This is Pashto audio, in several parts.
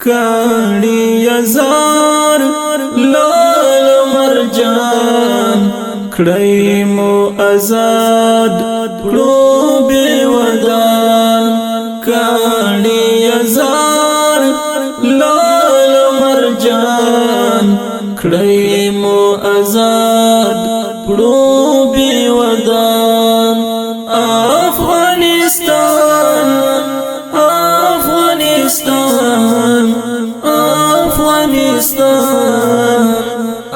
کړي یزار لال مرجان کړي مو آزاد کړو بے ودان کړي یزار لال مرجان کړي مو آزاد کړو بے ودان افغانستان افغانستان افغانستان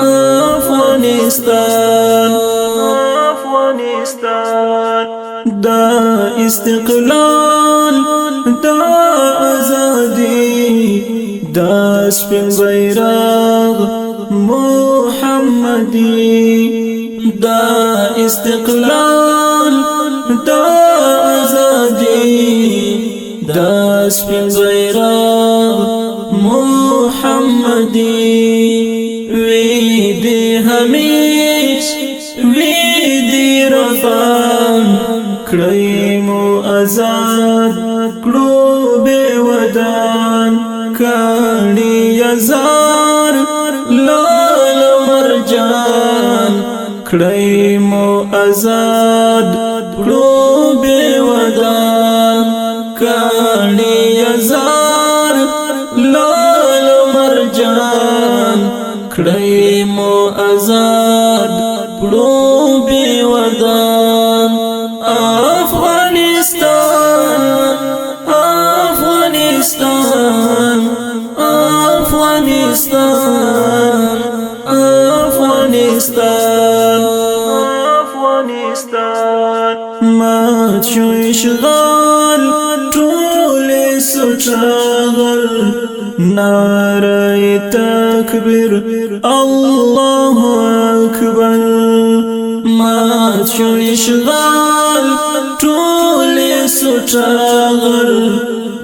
افغانستان افغانستان دا استقلال دا ازادي دا سپین بیرغ محمدي دا استقلال دا ازادي دا سپین بیرغ محمدي وی دی همیش وی دی رفان کړي مو آزاد کړو بے ودان کړي یزار لال مرجان کړي مو آزاد کړو بے ودان کړي یزار لال مرجان کړي مو آزاد کړو بے ودان افغانستان افغانستان افغانستان افغانستان افغانستان مات شو اشغال طول سچاغل نعره تکبیر الله اکبر مات شو اشغال طول سچاغل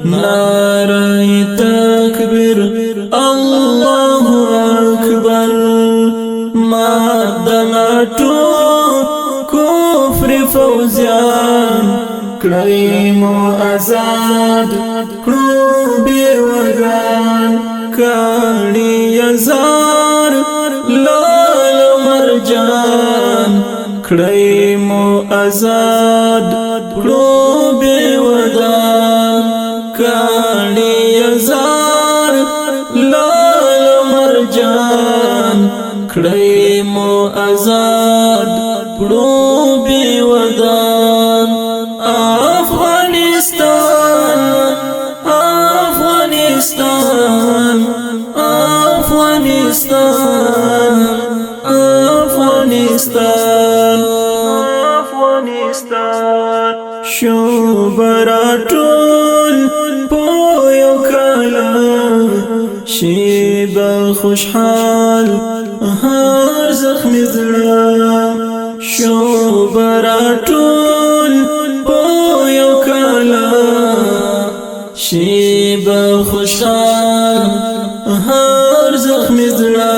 نعره تکبیر الله اکبر مات دناتو کفر فوزیان کړي مو آزاد کړو بے ودان کړي یزار لال مرجان کړي مو آزاد کړو بے ودان کړي یزار لال مرجان کړي مو آزاد کړو بے ودان افغانستان افغانستان افغانستان افغانستان افغانستان شو براټول پویو کالا شیب خوشحال هر زخم زړه شو براټول پویو کالا شیب خوشحال هر زخم زړه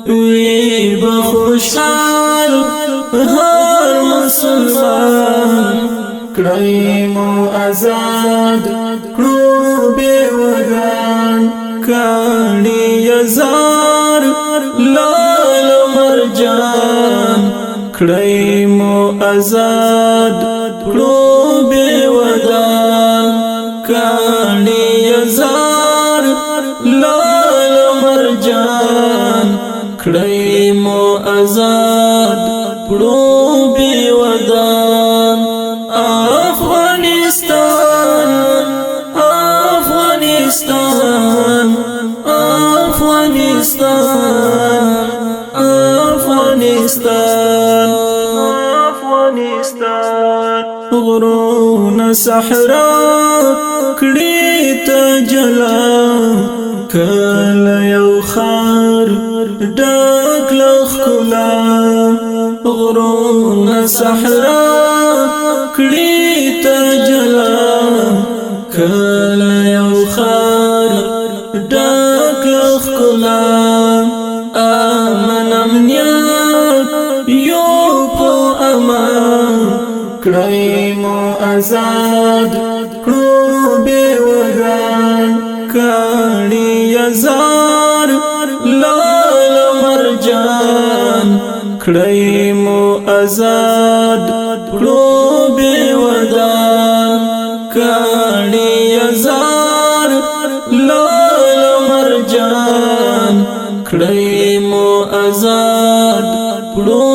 وی بخوشحال هر مسلمان کړي مو آزاد کړو بے ودان کړي یزار لال مرجان کړي مو آزاد کړو بے ودان کړي یزار لال مرجان کړي مو آزاد کړو بے ودان افغانستان افغانستان افغانستان افغانستان افغانستان غرون صحرا کړي ته جلا کله یو خار ډک لخلا غرون صحرا کړي ته جلا کله یو خار ډک لخلا امن امنیت یو په امان کړي مو آزاد کړو بے ودان کاڼي یزار لال مرجان کړی مو آزاد کړو بے ودان کاڼي یزار لال مرجان کړی مو آزاد کړو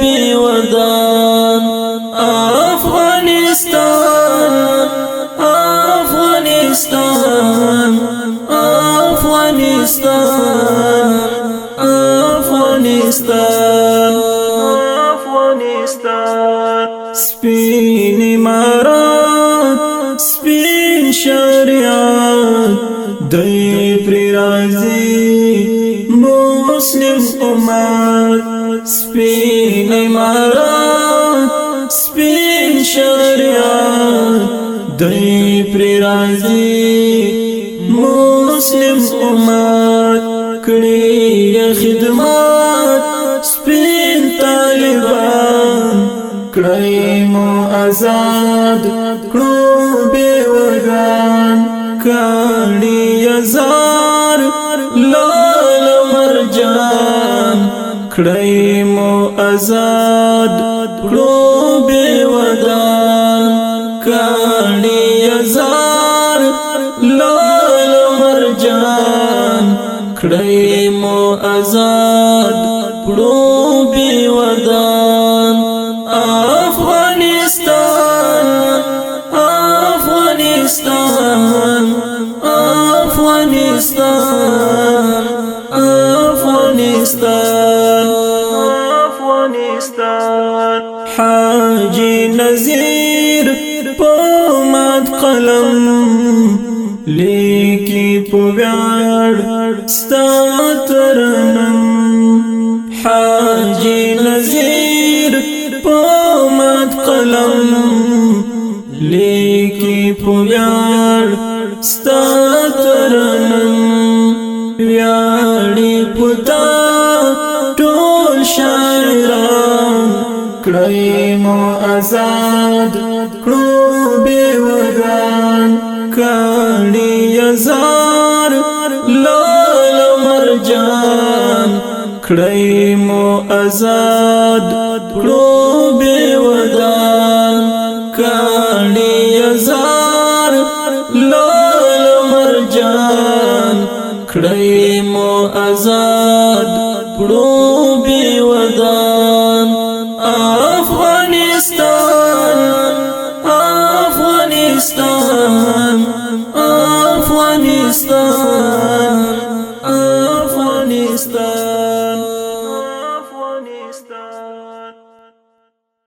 بے ودان افغانستان افغانستان افغانستان افغانستان افغانستان سپین امارات سپین شریعت دای پر راضی مسلم امت سپین امارات سپین شریعت دای پر راضی مسلم امت کړي خدمات سپین طالبان کړي مو آزاد کړو بے وګان کاڼي یزار لال مرجان کړي مو آزاد کړو بے ودان کاڼي یزار لال مرجان کړي مو آزاد کړو بے ودان افغانستان افغانستان افغانستان افغانستان افغانستان حاجی نذیر پومات قلم لیکی پویاړ ستاترنم حاجی نذیر پومات قلم لیکی پویاړ ستاترنم ویاړی پتا ټول شاعران کړی مو آزاد کړو بے وګان کاڼي یزار لال مرجان کړی مو آزاد کړو بے ودان کاڼي یزار لال مرجان کړی مو آزاد کړو بے ودان افغانستان افغانستان افغانستان افغانستان